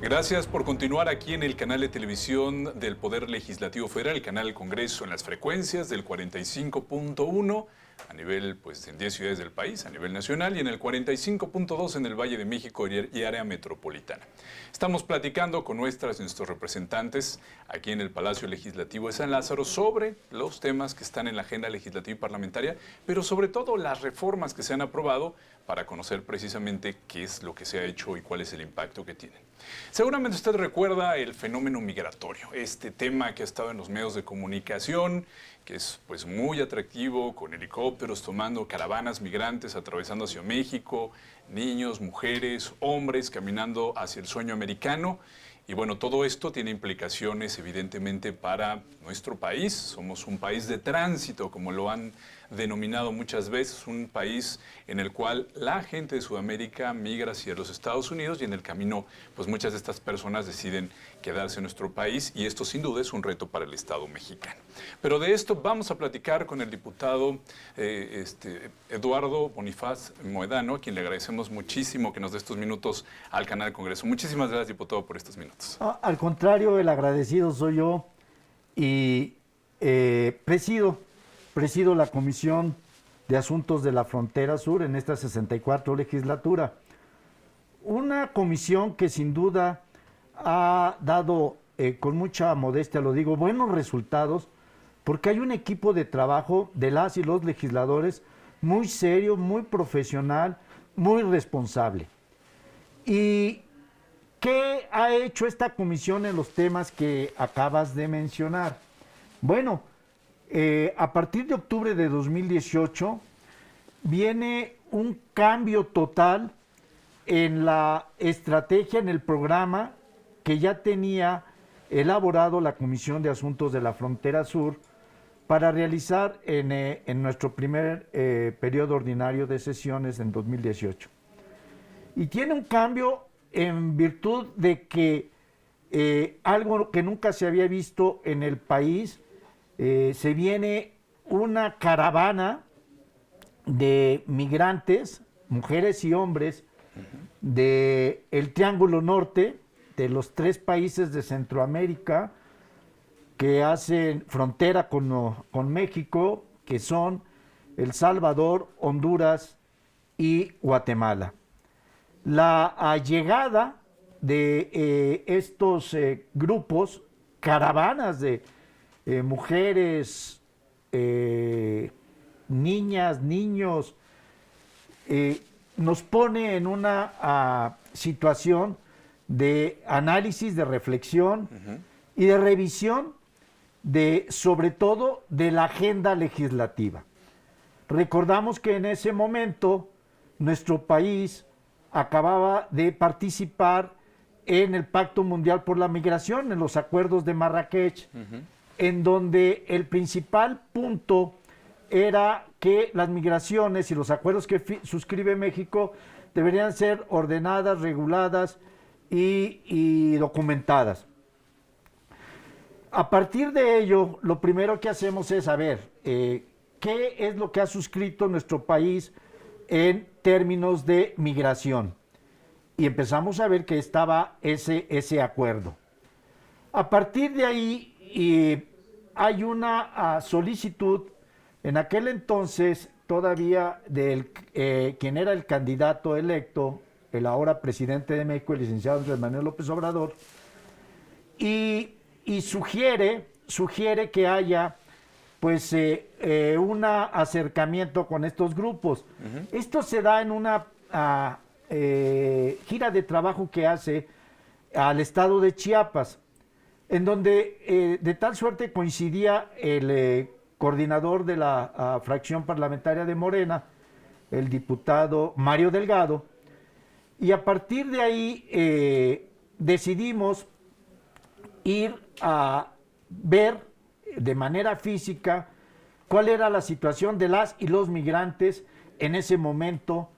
Gracias por continuar aquí en el canal de televisión del Poder Legislativo Federal, el canal del Congreso, en las frecuencias del 45.1 a nivel, pues, en 10 ciudades del país, a nivel nacional, y en el 45.2 en el Valle de México y área metropolitana. Estamos platicando con nuestros representantes aquí en el Palacio Legislativo de San Lázaro sobre los temas que están en la agenda legislativa y parlamentaria, pero sobre todo las reformas que se han aprobado para conocer precisamente qué es lo que se ha hecho y cuál es el impacto que tienen. Seguramente usted recuerda el fenómeno migratorio, este tema que ha estado en los medios de comunicación, que es, pues, muy atractivo, con helicópteros tomando caravanas migrantes atravesando hacia México, niños, mujeres, hombres caminando hacia el sueño americano. Y bueno, todo esto tiene implicaciones evidentemente para nuestro país. Somos un país de tránsito, como lo han denominado muchas veces, un país en el cual la gente de Sudamérica migra hacia los Estados Unidos y en el camino, pues, muchas de estas personas deciden quedarse en nuestro país, y esto sin duda es un reto para el Estado mexicano. Pero de esto vamos a platicar con el diputado Eduardo Bonifaz Moedano, a quien le agradecemos muchísimo que nos dé estos minutos al canal del Congreso. Muchísimas gracias, diputado, por estos minutos. Al contrario, el agradecido soy yo, y presido la Comisión de Asuntos de la Frontera Sur en esta 64 legislatura. Una comisión que sin duda ha dado, con mucha modestia lo digo, buenos resultados, porque hay un equipo de trabajo de las y los legisladores muy serio, muy profesional, muy responsable. ¿Y qué ha hecho esta comisión en los temas que acabas de mencionar? Bueno, a partir de octubre de 2018 viene un cambio total en la estrategia, en el programa que ya tenía elaborado la Comisión de Asuntos de la Frontera Sur para realizar en nuestro primer periodo ordinario de sesiones en 2018. Y tiene un cambio en virtud de que algo que nunca se había visto en el país, se viene una caravana de migrantes, mujeres y hombres, del Triángulo Norte, de los 3 países de Centroamérica que hacen frontera con México, que son El Salvador, Honduras y Guatemala. La llegada de estos grupos, caravanas de mujeres, niñas, niños, nos pone en una situación de análisis, de reflexión y de revisión sobre todo de la agenda legislativa. Recordamos que en ese momento nuestro país acababa de participar en el Pacto Mundial por la Migración, en los acuerdos de Marrakech, en donde el principal punto era que las migraciones y los acuerdos que suscribe México deberían ser ordenadas, reguladas y documentadas. A partir de ello, lo primero que hacemos es saber qué es lo que ha suscrito nuestro país en términos de migración. Y empezamos a ver que estaba ese acuerdo. A partir de ahí hay una solicitud, en aquel entonces todavía, quien era el candidato electo, el ahora presidente de México, el licenciado Andrés Manuel López Obrador, y sugiere que haya, pues, un acercamiento con estos grupos. Esto se da en una gira de trabajo que hace al estado de Chiapas, en donde de tal suerte coincidía el coordinador de la fracción parlamentaria de Morena, el diputado Mario Delgado, y a partir de ahí decidimos ir a ver de manera física cuál era la situación de las y los migrantes en ese momento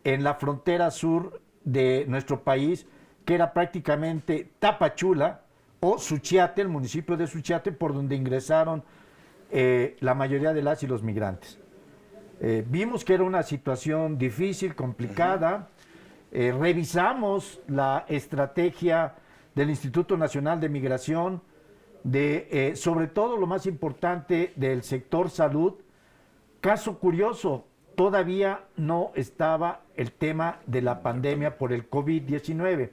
en la frontera sur de nuestro país, que era prácticamente Tapachula o Suchiate, el municipio de Suchiate, por donde ingresaron la mayoría de las y los migrantes. Vimos que era una situación difícil, complicada. Revisamos la estrategia del Instituto Nacional de Migración, de sobre todo lo más importante del sector salud. Caso curioso, todavía no estaba el tema de la pandemia por el COVID-19.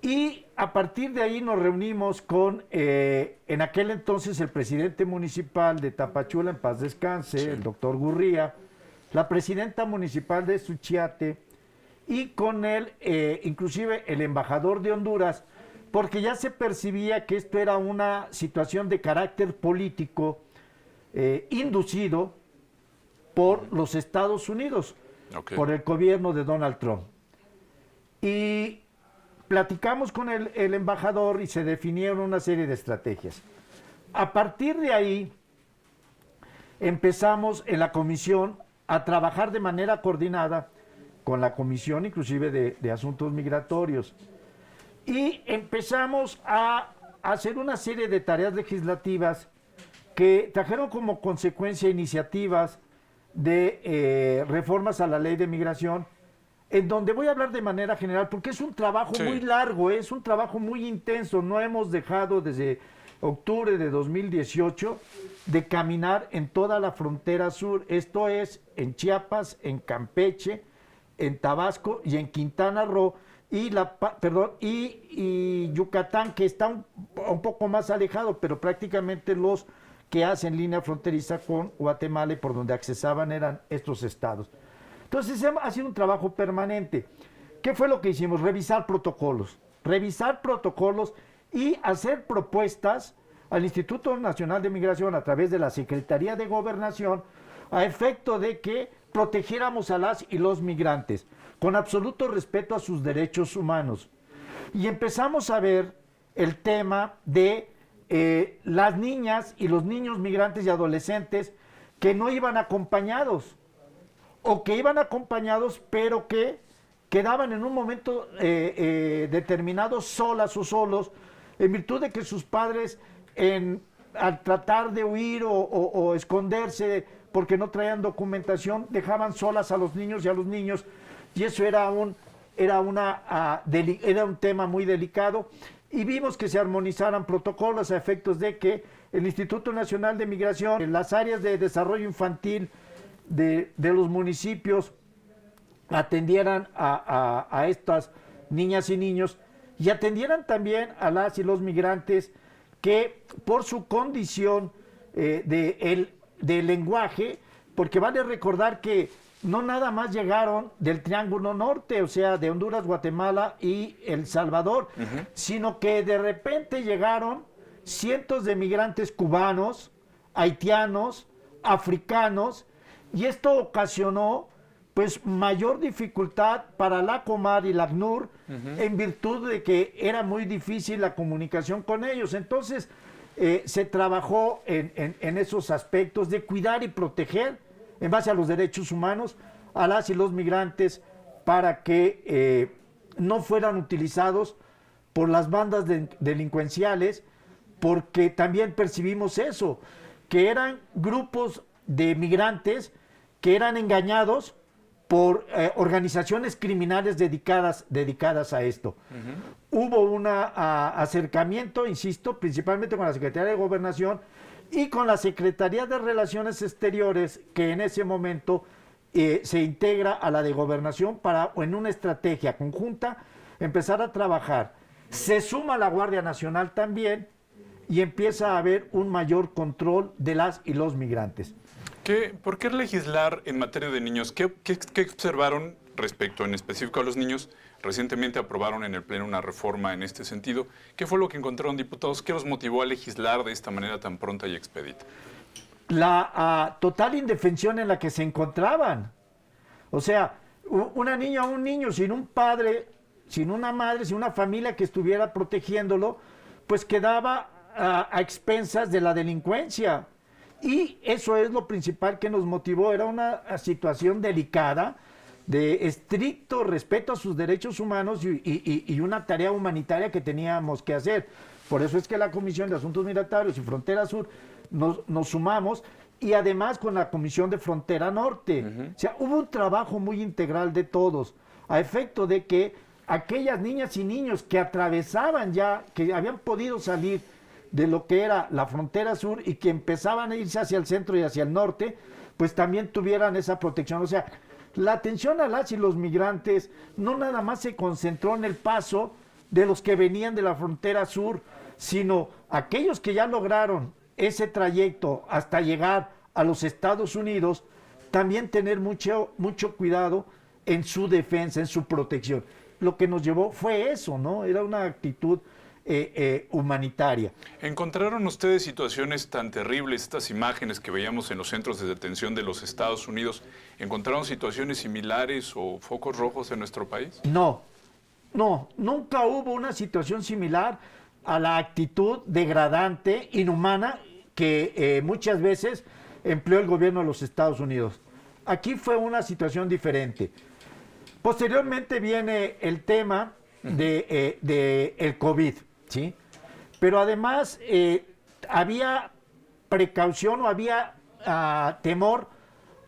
Y a partir de ahí nos reunimos con, en aquel entonces, el presidente municipal de Tapachula, en paz descanse, sí, el doctor Gurría, la presidenta municipal de Suchiate, y con él, inclusive el embajador de Honduras, porque ya se percibía que esto era una situación de carácter político inducido por los Estados Unidos, por el gobierno de Donald Trump. Y platicamos con el embajador y se definieron una serie de estrategias. A partir de ahí, empezamos en la comisión a trabajar de manera coordinada con la comisión inclusive de asuntos migratorios. Y empezamos a hacer una serie de tareas legislativas que trajeron como consecuencia iniciativas de reformas a la ley de migración, en donde voy a hablar de manera general, porque es un trabajo muy largo, es un trabajo muy intenso. No hemos dejado desde octubre de 2018 de caminar en toda la frontera sur. Esto es en Chiapas, en Campeche, en Tabasco y en Quintana Roo, y Yucatán, que está un poco más alejado, pero prácticamente los que hacen línea fronteriza con Guatemala y por donde accesaban eran estos estados. Entonces ha sido un trabajo permanente. ¿Qué fue lo que hicimos? Revisar protocolos y hacer propuestas al Instituto Nacional de Migración a través de la Secretaría de Gobernación a efecto de que protegiéramos a las y los migrantes con absoluto respeto a sus derechos humanos. Y empezamos a ver el tema de las niñas y los niños migrantes y adolescentes que no iban acompañados, o que iban acompañados pero que quedaban en un momento determinado solas o solos, en virtud de que sus padres, al tratar de huir o esconderse porque no traían documentación, dejaban solas a los niños y a los niños, y eso era un tema muy delicado, y vimos que se armonizaran protocolos a efectos de que el Instituto Nacional de Migración, en las áreas de desarrollo infantil de los municipios, atendieran a estas niñas y niños, y atendieran también a las y los migrantes que por su condición de lenguaje, porque vale recordar que no nada más llegaron del Triángulo Norte, o sea, de Honduras, Guatemala y El Salvador, sino que de repente llegaron cientos de migrantes cubanos, haitianos, africanos, y esto ocasionó pues mayor dificultad para la Comar y la ACNUR, en virtud de que era muy difícil la comunicación con ellos. Entonces se trabajó en esos aspectos de cuidar y proteger en base a los derechos humanos a las y los migrantes para que no fueran utilizados por las bandas delincuenciales, porque también percibimos eso, que eran grupos de migrantes que eran engañados por organizaciones criminales dedicadas a esto. Hubo un acercamiento, insisto, principalmente con la Secretaría de Gobernación y con la Secretaría de Relaciones Exteriores, que en ese momento se integra a la de Gobernación para, en una estrategia conjunta, empezar a trabajar. Se suma la Guardia Nacional también y empieza a haber un mayor control de las y los migrantes. ¿Por qué legislar en materia de niños? ¿Qué observaron respecto en específico a los niños? Recientemente aprobaron en el Pleno una reforma en este sentido. ¿Qué fue lo que encontraron, diputados? ¿Qué los motivó a legislar de esta manera tan pronta y expedita? La total indefensión en la que se encontraban. O sea, una niña o un niño sin un padre, sin una madre, sin una familia que estuviera protegiéndolo, pues quedaba a expensas de la delincuencia. Y eso es lo principal que nos motivó. Era una situación delicada, de estricto respeto a sus derechos humanos y una tarea humanitaria que teníamos que hacer. Por eso es que la Comisión de Asuntos Migratorios y Frontera Sur nos sumamos, y además con la Comisión de Frontera Norte. O sea, hubo un trabajo muy integral de todos, a efecto de que aquellas niñas y niños que atravesaban ya, que habían podido salir de lo que era la frontera sur y que empezaban a irse hacia el centro y hacia el norte, pues también tuvieran esa protección. O sea, la atención a las y los migrantes no nada más se concentró en el paso de los que venían de la frontera sur, sino aquellos que ya lograron ese trayecto hasta llegar a los Estados Unidos, también tener mucho cuidado en su defensa, en su protección. Lo que nos llevó fue eso, ¿no? Era una actitud humanitaria. ¿Encontraron ustedes situaciones tan terribles, estas imágenes que veíamos en los centros de detención de los Estados Unidos, encontraron situaciones similares o focos rojos en nuestro país? No, nunca hubo una situación similar a la actitud degradante, inhumana, que muchas veces empleó el gobierno de los Estados Unidos. Aquí fue una situación diferente. Posteriormente viene el tema de el COVID, ¿sí? Pero además había precaución o había temor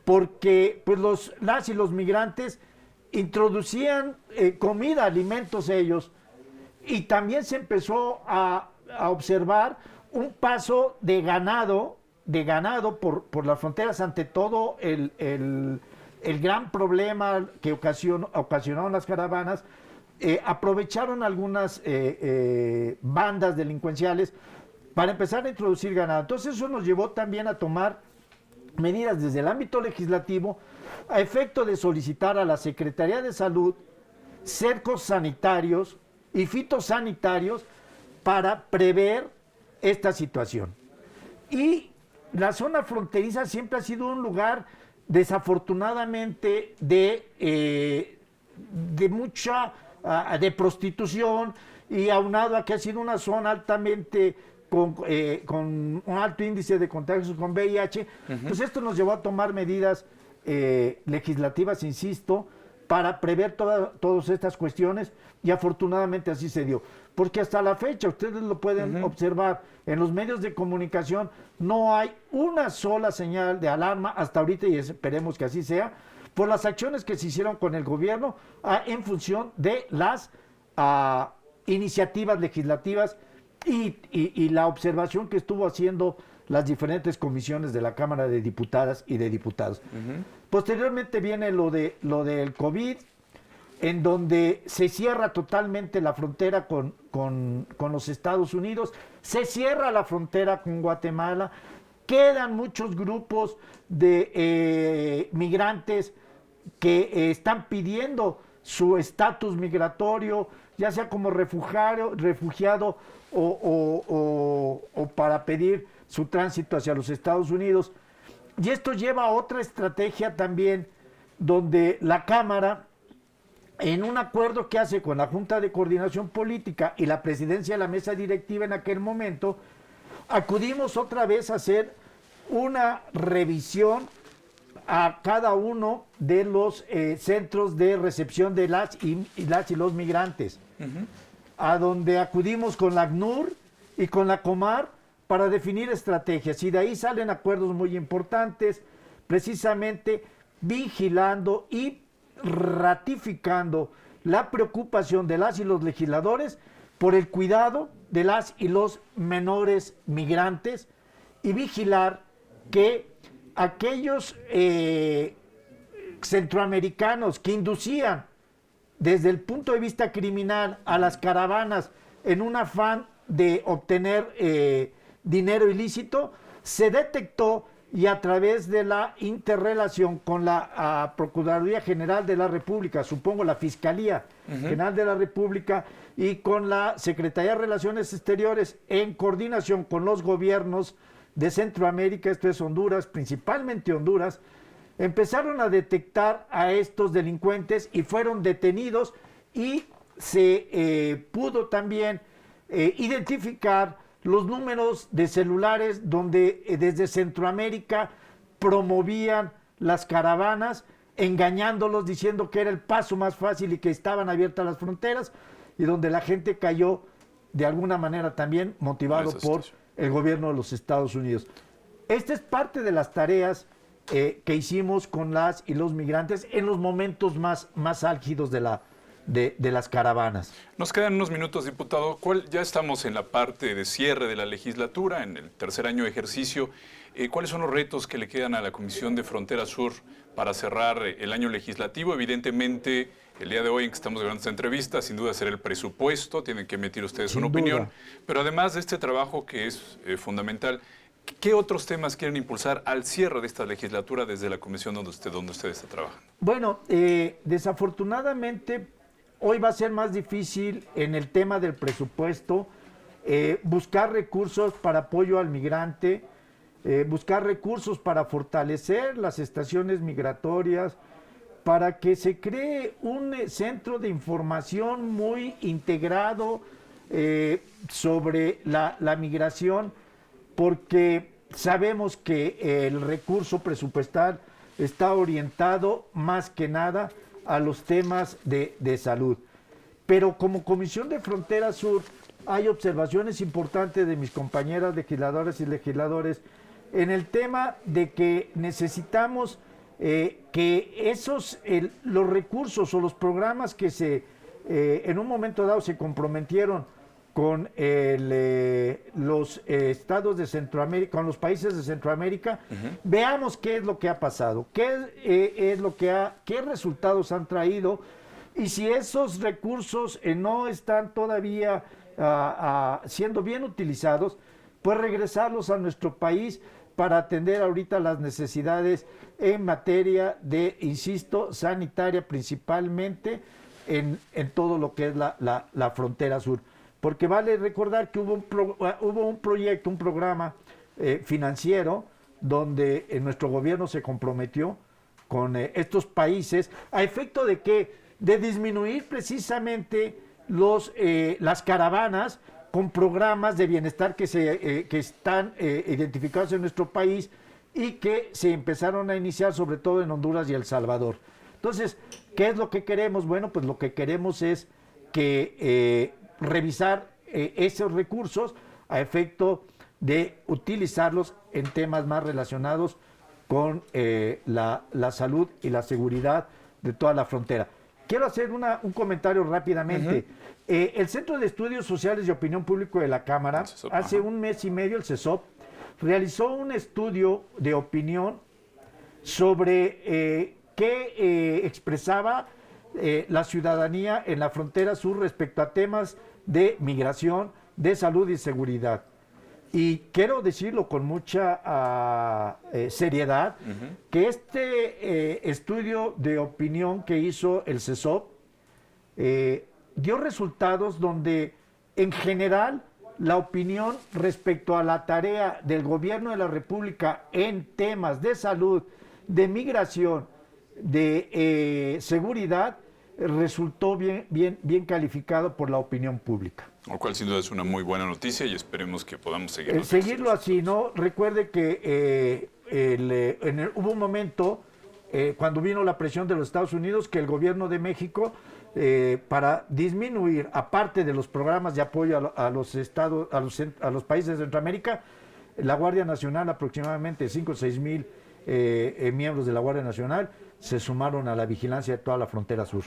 porque pues las y los migrantes introducían comida, alimentos ellos, y también se empezó a observar un paso de ganado por las fronteras, ante todo el gran problema que ocasionaron las caravanas. Aprovecharon algunas bandas delincuenciales para empezar a introducir ganado. Entonces eso nos llevó también a tomar medidas desde el ámbito legislativo a efecto de solicitar a la Secretaría de Salud cercos sanitarios y fitosanitarios para prever esta situación. Y la zona fronteriza siempre ha sido un lugar, desafortunadamente, de mucha de prostitución, y aunado a que ha sido una zona altamente con un alto índice de contagios con VIH, pues esto nos llevó a tomar medidas legislativas, insisto, para prever todas estas cuestiones, y afortunadamente así se dio. Porque hasta la fecha, ustedes lo pueden observar, en los medios de comunicación no hay una sola señal de alarma hasta ahorita, y esperemos que así sea, por las acciones que se hicieron con el gobierno en función de las iniciativas legislativas y la observación que estuvo haciendo las diferentes comisiones de la Cámara de Diputadas y de Diputados. Posteriormente viene lo del COVID, en donde se cierra totalmente la frontera con los Estados Unidos, se cierra la frontera con Guatemala, quedan muchos grupos de migrantes que están pidiendo su estatus migratorio, ya sea como refugiado o para pedir su tránsito hacia los Estados Unidos. Y esto lleva a otra estrategia también, donde la Cámara, en un acuerdo que hace con la Junta de Coordinación Política y la presidencia de la mesa directiva en aquel momento, acudimos otra vez a hacer una revisión a cada uno de los centros de recepción de las y los migrantes, a donde acudimos con la ACNUR y con la Comar para definir estrategias, y de ahí salen acuerdos muy importantes, precisamente vigilando y ratificando la preocupación de las y los legisladores por el cuidado de las y los menores migrantes, y vigilar que aquellos centroamericanos que inducían desde el punto de vista criminal a las caravanas en un afán de obtener dinero ilícito, se detectó, y a través de la interrelación con la Procuraduría General de la República, supongo la Fiscalía General de la República, y con la Secretaría de Relaciones Exteriores, en coordinación con los gobiernos de Centroamérica, esto es Honduras, principalmente Honduras, empezaron a detectar a estos delincuentes y fueron detenidos, y se pudo también identificar los números de celulares donde desde Centroamérica promovían las caravanas, engañándolos, diciendo que era el paso más fácil y que estaban abiertas las fronteras, y donde la gente cayó de alguna manera también motivado por el gobierno de los Estados Unidos. Esta es parte de las tareas que hicimos con las y los migrantes en los momentos más álgidos de de las caravanas. Nos quedan unos minutos, diputado. Ya estamos en la parte de cierre de la legislatura, en el tercer año de ejercicio. ¿Cuáles son los retos que le quedan a la Comisión de Frontera Sur para cerrar el año legislativo? Evidentemente, el día de hoy en que estamos grabando esta entrevista, sin duda será el presupuesto, tienen que emitir ustedes una opinión. Pero además de este trabajo que es fundamental, ¿qué otros temas quieren impulsar al cierre de esta legislatura desde la comisión donde usted está trabajando? Bueno, desafortunadamente hoy va a ser más difícil en el tema del presupuesto buscar recursos para apoyo al migrante, buscar recursos para fortalecer las estaciones migratorias, para que se cree un centro de información muy integrado sobre la migración, porque sabemos que el recurso presupuestal está orientado más que nada a los temas de salud. Pero como Comisión de Frontera Sur hay observaciones importantes de mis compañeras legisladoras y legisladores en el tema de que necesitamos que los recursos o los programas que en un momento dado se comprometieron con los estados de Centroamérica, con los países de Centroamérica, veamos qué es lo que ha pasado, qué resultados han traído, y si esos recursos no están todavía siendo bien utilizados, pues regresarlos a nuestro país para atender ahorita las necesidades en materia de, insisto, sanitaria principalmente en todo lo que es la frontera sur. Porque vale recordar que hubo un proyecto, un programa financiero donde nuestro gobierno se comprometió con estos países a efecto de de disminuir precisamente las caravanas con programas de bienestar que están identificados en nuestro país y que se empezaron a iniciar sobre todo en Honduras y El Salvador. Entonces, ¿qué es lo que queremos? Bueno, pues lo que queremos es que revisar esos recursos a efecto de utilizarlos en temas más relacionados con la salud y la seguridad de toda la frontera. Quiero hacer un comentario rápidamente. El Centro de Estudios Sociales y Opinión Pública de la Cámara, hace un mes y medio, el CESOP, realizó un estudio de opinión sobre qué expresaba la ciudadanía en la frontera sur respecto a temas de migración, de salud y seguridad. Y quiero decirlo con mucha seriedad, que este estudio de opinión que hizo el CESOP dio resultados donde en general la opinión respecto a la tarea del gobierno de la República en temas de salud, de migración, de seguridad, resultó bien calificado por la opinión pública. Lo cual sin duda es una muy buena noticia y esperemos que podamos seguirlo así, ¿no? Recuerde que hubo un momento, cuando vino la presión de los Estados Unidos, que el gobierno de México, para disminuir, aparte de los programas de apoyo a los países de Centroamérica, la Guardia Nacional, aproximadamente 5 o 6 mil miembros de la Guardia Nacional, se sumaron a la vigilancia de toda la frontera sur.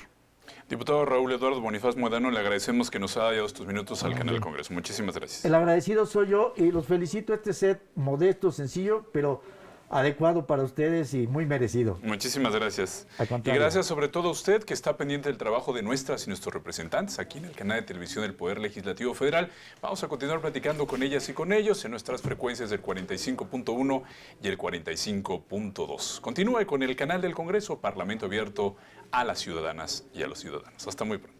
Diputado Raúl Eduardo Bonifaz Muedano, le agradecemos que nos haya dado estos minutos al canal del Congreso. Muchísimas gracias. El agradecido soy yo y los felicito. Este set modesto, sencillo, pero adecuado para ustedes y muy merecido. Muchísimas gracias. Y gracias sobre todo a usted que está pendiente del trabajo de nuestras y nuestros representantes aquí en el canal de televisión del Poder Legislativo Federal. Vamos a continuar platicando con ellas y con ellos en nuestras frecuencias del 45.1 y el 45.2. Continúe con el canal del Congreso, Parlamento Abierto a las ciudadanas y a los ciudadanos. Hasta muy pronto.